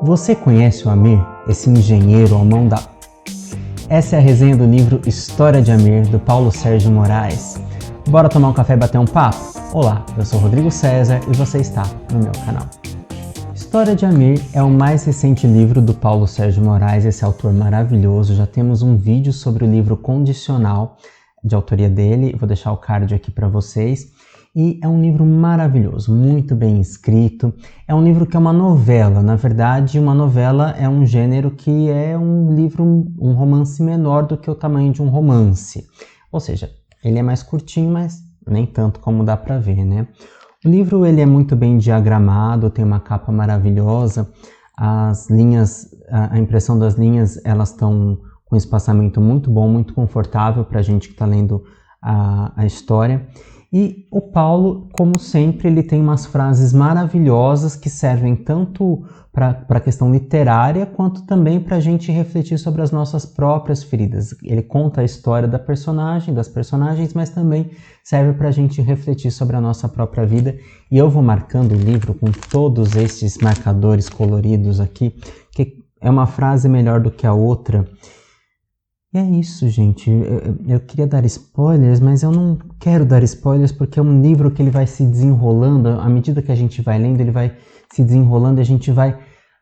Você conhece o Amir, esse engenheiro à mão da... Essa é a resenha do livro História de Amir, do Paulo Sérgio Moraes. Bora tomar um café e bater um papo? Olá, eu sou Rodrigo César e você está no meu canal. História de Amir é o mais recente livro do Paulo Sérgio Moraes, esse autor maravilhoso. Já temos um vídeo sobre o livro Condicional, de autoria dele, vou deixar o card aqui para vocês. E é um livro maravilhoso, muito bem escrito. É um livro que é uma novela. Na verdade, uma novela é um gênero que é um livro, um romance menor do que o tamanho de um romance. Ou seja, ele é mais curtinho, mas nem tanto como dá para ver, né? O livro ele é muito bem diagramado, tem uma capa maravilhosa. As linhas, a impressão das linhas, elas estão com espaçamento muito bom, muito confortável para a gente que está lendo a história. E o Paulo, como sempre, ele tem umas frases maravilhosas que servem tanto para a questão literária, quanto também para a gente refletir sobre as nossas próprias feridas. Ele conta a história da personagem, das personagens, mas também serve para a gente refletir sobre a nossa própria vida. E eu vou marcando o livro com todos esses marcadores coloridos aqui, que é uma frase melhor do que a outra. E é isso, gente. Eu queria dar spoilers, mas eu não quero dar spoilers porque é um livro que ele vai se desenrolando. À medida que a gente vai lendo, ele vai se desenrolando e a gente vai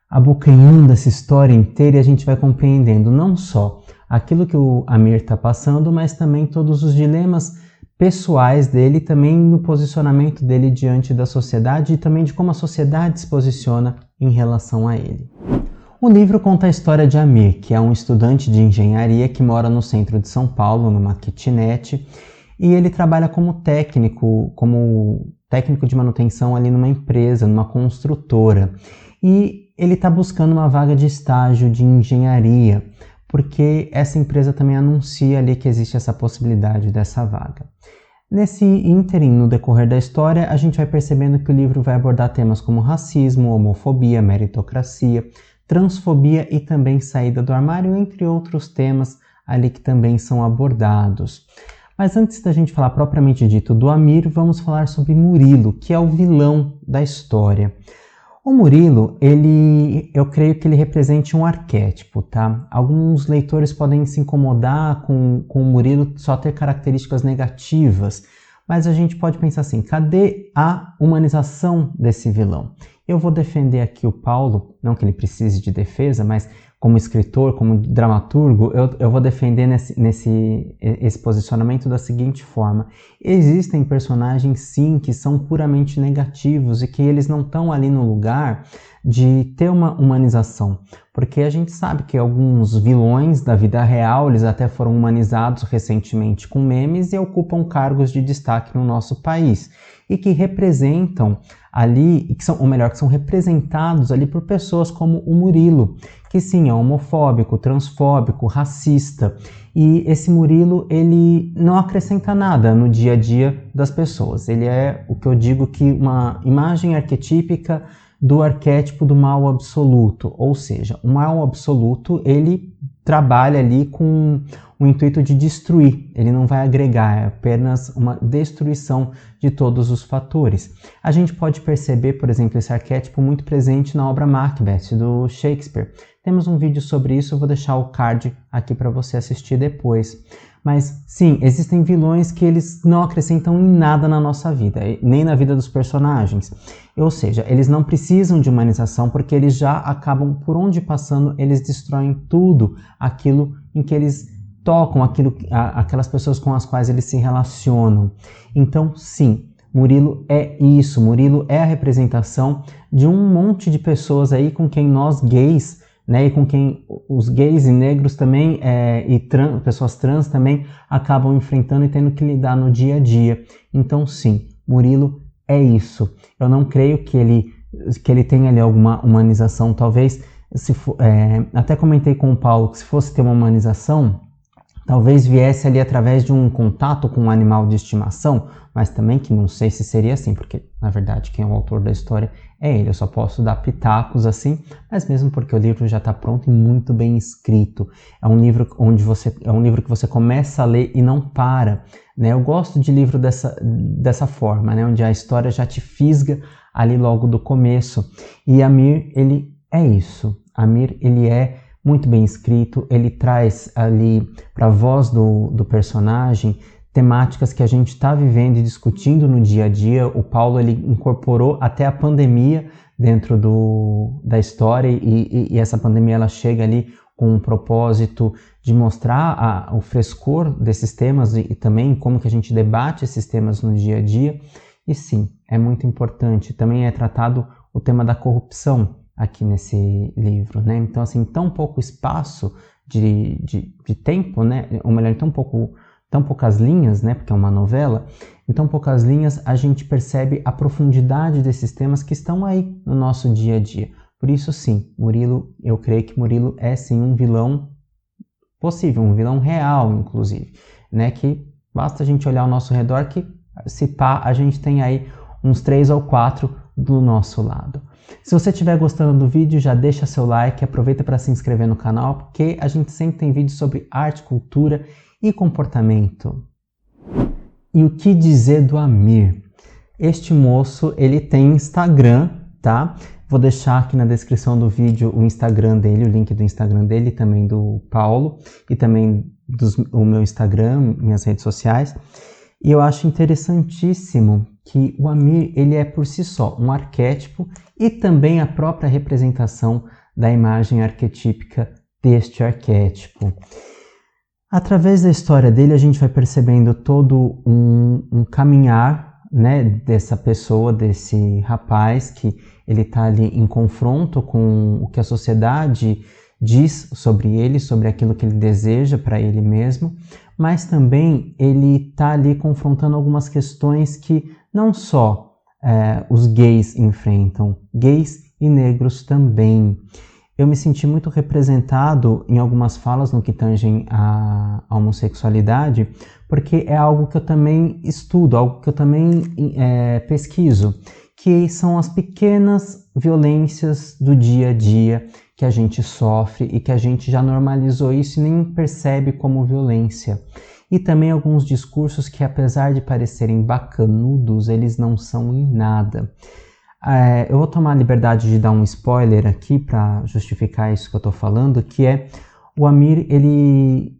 abocanhando essa história inteira e a gente vai compreendendo não só aquilo que o Amir está passando, mas também todos os dilemas pessoais dele, também no posicionamento dele diante da sociedade e também de como a sociedade se posiciona em relação a ele. O livro conta a história de Amir, que é um estudante de engenharia que mora no centro de São Paulo, numa kitnet, e ele trabalha como técnico de manutenção ali numa empresa, numa construtora. E ele está buscando uma vaga de estágio de engenharia, porque essa empresa também anuncia ali que existe essa possibilidade dessa vaga. Nesse ínterim, no decorrer da história, a gente vai percebendo que o livro vai abordar temas como racismo, homofobia, meritocracia, transfobia e também saída do armário, entre outros temas ali que também são abordados. Mas antes da gente falar propriamente dito do Amir, vamos falar sobre Murilo, que é o vilão da história. O Murilo, eu creio que ele representa um arquétipo, tá? Alguns leitores podem se incomodar com o Murilo só ter características negativas, mas a gente pode pensar assim, cadê a humanização desse vilão? Eu vou defender aqui o Paulo, não que ele precise de defesa, mas como escritor, como dramaturgo, eu vou defender esse posicionamento da seguinte forma. Existem personagens, sim, que são puramente negativos e que eles não estão ali no lugar de ter uma humanização. Porque a gente sabe que alguns vilões da vida real, eles até foram humanizados recentemente com memes e ocupam cargos de destaque no nosso país. E que representam ali, que são representados ali por pessoas como o Murilo, que sim, é homofóbico, transfóbico, racista. E esse Murilo, ele não acrescenta nada no dia a dia das pessoas. Ele é o que eu digo que uma imagem arquetípica do arquétipo do mal absoluto. Ou seja, o mal absoluto, ele trabalha ali com o intuito de destruir, ele não vai agregar, é apenas uma destruição de todos os fatores. A gente pode perceber, por exemplo, esse arquétipo muito presente na obra Macbeth, do Shakespeare. Temos um vídeo sobre isso, eu vou deixar o card aqui para você assistir depois. Mas sim, existem vilões que eles não acrescentam em nada na nossa vida, nem na vida dos personagens. Ou seja, eles não precisam de humanização porque eles já acabam, por onde passando, eles destroem tudo aquilo em que eles tocam, aquelas pessoas com as quais eles se relacionam. Então, sim, Murilo é isso, Murilo é a representação de um monte de pessoas aí com quem nós gays, né, e com quem os gays e negros também, pessoas trans também acabam enfrentando e tendo que lidar no dia a dia. Então, sim, Murilo é isso. Eu não creio que ele tenha ali alguma humanização, talvez, até comentei com o Paulo que se fosse ter uma humanização, talvez viesse ali através de um contato com um animal de estimação, mas também que não sei se seria assim, porque na verdade quem é o autor da história é ele, eu só posso dar pitacos assim, mas mesmo porque o livro já está pronto e muito bem escrito. É um livro que você começa a ler e não para, né? Eu gosto de livro dessa forma, né? Onde a história já te fisga ali logo do começo. E Amir, ele é isso. Amir, ele é muito bem escrito, ele traz ali para a voz do personagem temáticas que a gente está vivendo e discutindo no dia a dia. O Paulo, ele incorporou até a pandemia dentro da história e essa pandemia ela chega ali com um propósito de mostrar o frescor desses temas e também como que a gente debate esses temas no dia a dia. E sim, é muito importante. Também é tratado o tema da corrupção aqui nesse livro, né? Então, assim, tão pouco espaço de tempo, né? Ou melhor, tão poucas linhas, né? Porque é uma novela. Em tão poucas linhas, a gente percebe a profundidade desses temas que estão aí no nosso dia a dia. Por isso, sim, Murilo, eu creio que Murilo é, sim, um vilão possível, um vilão real, inclusive, né? Que basta a gente olhar ao nosso redor que, se pá, a gente tem aí uns 3 ou 4 do nosso lado. Se você estiver gostando do vídeo, já deixa seu like, aproveita para se inscrever no canal, porque a gente sempre tem vídeos sobre arte, cultura e comportamento. E o que dizer do Amir? Este moço, ele tem Instagram, tá? Vou deixar aqui na descrição do vídeo o Instagram dele, o link do Instagram dele, também do Paulo, e também o meu Instagram, minhas redes sociais. E eu acho interessantíssimo que o Amir, ele é por si só um arquétipo e também a própria representação da imagem arquetípica deste arquétipo. Através da história dele, a gente vai percebendo todo um caminhar, né, dessa pessoa, desse rapaz, que ele está ali em confronto com o que a sociedade diz sobre ele, sobre aquilo que ele deseja para ele mesmo, mas também ele está ali confrontando algumas questões que não só os gays enfrentam, gays e negros também. Eu me senti muito representado em algumas falas no que tangem a homossexualidade, porque é algo que eu também estudo, algo que eu também pesquiso, que são as pequenas violências do dia a dia que a gente sofre e que a gente já normalizou isso e nem percebe como violência. E também alguns discursos que, apesar de parecerem bacanudos, eles não são em nada. Eu vou tomar a liberdade de dar um spoiler aqui para justificar isso que eu estou falando, que é o Amir, ele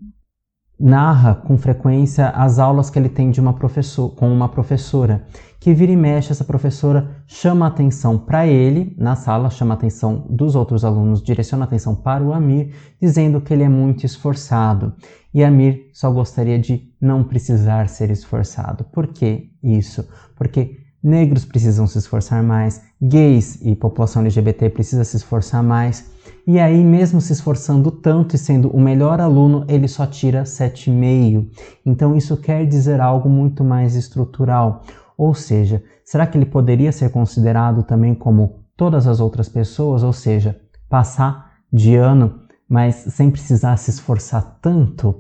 narra com frequência as aulas que ele tem com uma professora, que vira e mexe, essa professora chama a atenção para ele na sala, chama a atenção dos outros alunos, direciona a atenção para o Amir, dizendo que ele é muito esforçado. E Amir só gostaria de não precisar ser esforçado. Por que isso? Porque negros precisam se esforçar mais, gays e população LGBT precisa se esforçar mais, e aí mesmo se esforçando tanto e sendo o melhor aluno, ele só tira 7,5. Então isso quer dizer algo muito mais estrutural. Ou seja, será que ele poderia ser considerado também como todas as outras pessoas? Ou seja, passar de ano, mas sem precisar se esforçar tanto?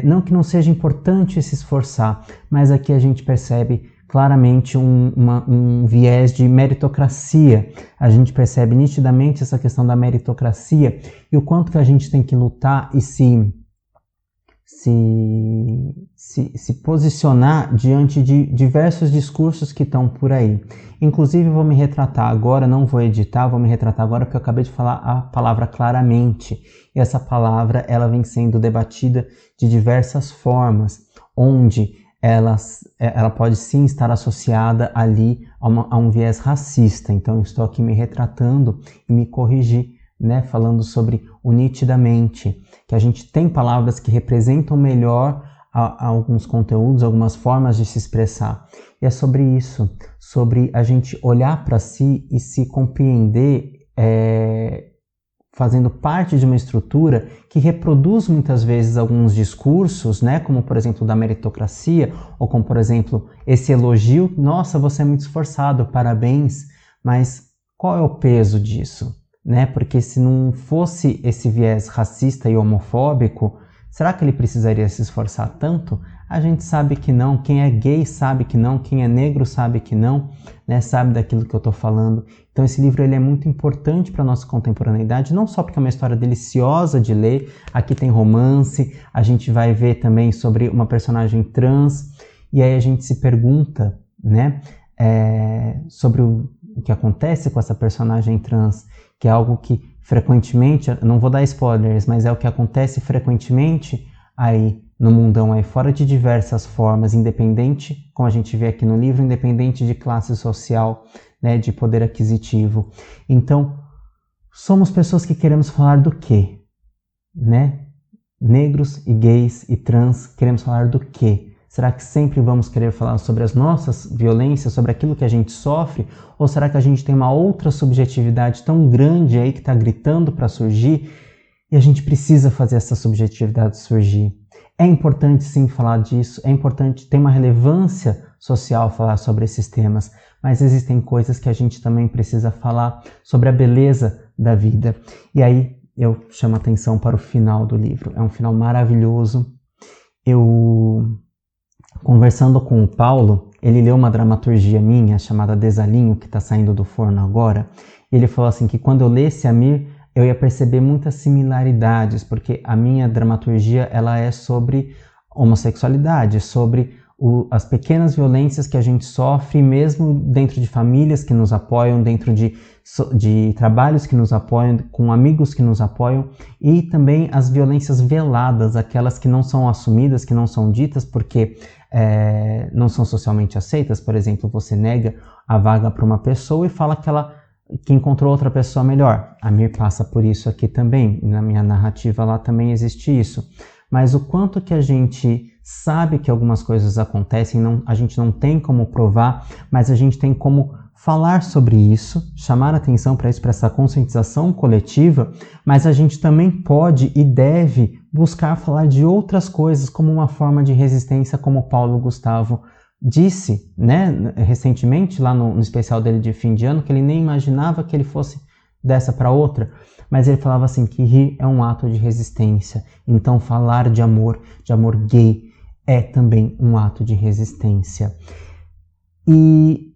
Não que não seja importante se esforçar, mas aqui a gente percebe claramente um viés de meritocracia. A gente percebe nitidamente essa questão da meritocracia e o quanto que a gente tem que lutar e se posicionar diante de diversos discursos que estão por aí. Inclusive, vou me retratar agora, não vou editar, vou me retratar agora porque eu acabei de falar a palavra claramente. E essa palavra, ela vem sendo debatida de diversas formas, onde ela pode sim estar associada ali a um viés racista. Então, eu estou aqui me retratando e me corrigir, né, falando sobre o nitidamente, que a gente tem palavras que representam melhor alguns conteúdos, algumas formas de se expressar. E é sobre isso, sobre a gente olhar para si e se compreender fazendo parte de uma estrutura que reproduz muitas vezes alguns discursos, né, como por exemplo da meritocracia, ou como por exemplo esse elogio, nossa, você é muito esforçado, parabéns, mas qual é o peso disso? Né? Porque se não fosse esse viés racista e homofóbico, será que ele precisaria se esforçar tanto? A gente sabe que não, quem é gay sabe que não, quem é negro sabe que não, né? Sabe daquilo que eu estou falando. Então esse livro ele é muito importante para a nossa contemporaneidade, não só porque é uma história deliciosa de ler, aqui tem romance, a gente vai ver também sobre uma personagem trans, e aí a gente se pergunta, né, sobre o que acontece com essa personagem trans, que é algo que frequentemente, não vou dar spoilers, mas é o que acontece frequentemente aí no mundão aí fora de diversas formas, independente, como a gente vê aqui no livro, independente de classe social, né, de poder aquisitivo. Então, somos pessoas que queremos falar do quê? Né? Negros e gays e trans, queremos falar do quê? Será que sempre vamos querer falar sobre as nossas violências, sobre aquilo que a gente sofre? Ou será que a gente tem uma outra subjetividade tão grande aí que está gritando para surgir e a gente precisa fazer essa subjetividade surgir? É importante sim falar disso, é importante, ter uma relevância social falar sobre esses temas, mas existem coisas que a gente também precisa falar sobre a beleza da vida. E aí eu chamo a atenção para o final do livro. É um final maravilhoso. Eu, conversando com o Paulo, ele leu uma dramaturgia minha chamada Desalinho, que está saindo do forno agora, e ele falou assim que quando eu lesse Amir, eu ia perceber muitas similaridades, porque a minha dramaturgia ela é sobre homossexualidade, sobre as pequenas violências que a gente sofre, mesmo dentro de famílias que nos apoiam, dentro de trabalhos que nos apoiam, com amigos que nos apoiam, e também as violências veladas, aquelas que não são assumidas, que não são ditas, porque não são socialmente aceitas. Por exemplo, você nega a vaga para uma pessoa e fala que encontrou outra pessoa melhor. A Mir passa por isso aqui também, na minha narrativa lá também existe isso. Mas o quanto que a gente sabe que algumas coisas acontecem, a gente não tem como provar, mas a gente tem como falar sobre isso, chamar atenção para isso, para essa conscientização coletiva, mas a gente também pode e deve buscar falar de outras coisas como uma forma de resistência, como Paulo Gustavo disse, né, recentemente, lá no especial dele de fim de ano, que ele nem imaginava que ele fosse dessa para outra, mas ele falava assim que rir é um ato de resistência. Então falar de amor gay, é também um ato de resistência. E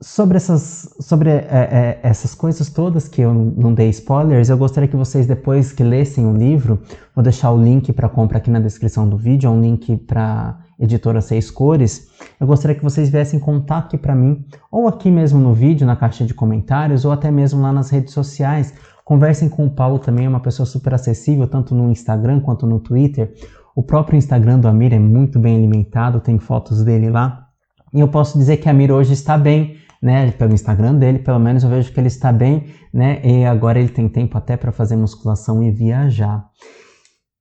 sobre essas coisas todas que eu não dei spoilers, eu gostaria que vocês, depois que lessem o livro, vou deixar o link para compra aqui na descrição do vídeo, é um link para editora 6 Cores. Eu gostaria que vocês viessem contar aqui para mim, ou aqui mesmo no vídeo, na caixa de comentários, ou até mesmo lá nas redes sociais. Conversem com o Paulo também, é uma pessoa super acessível, tanto no Instagram quanto no Twitter. O próprio Instagram do Amir é muito bem alimentado, tem fotos dele lá. E eu posso dizer que Amir hoje está bem, né? Pelo Instagram dele, pelo menos eu vejo que ele está bem, né? E agora ele tem tempo até para fazer musculação e viajar.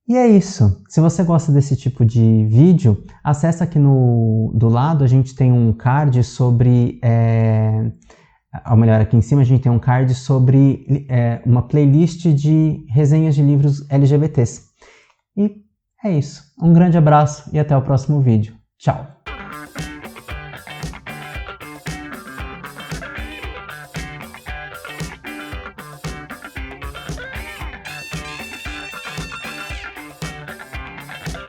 E é isso. Se você gosta desse tipo de vídeo, acessa aqui do lado, a gente tem um card sobre... ou melhor, aqui em cima a gente tem um card sobre uma playlist de resenhas de livros LGBTs. E é isso. Um grande abraço e até o próximo vídeo. Tchau!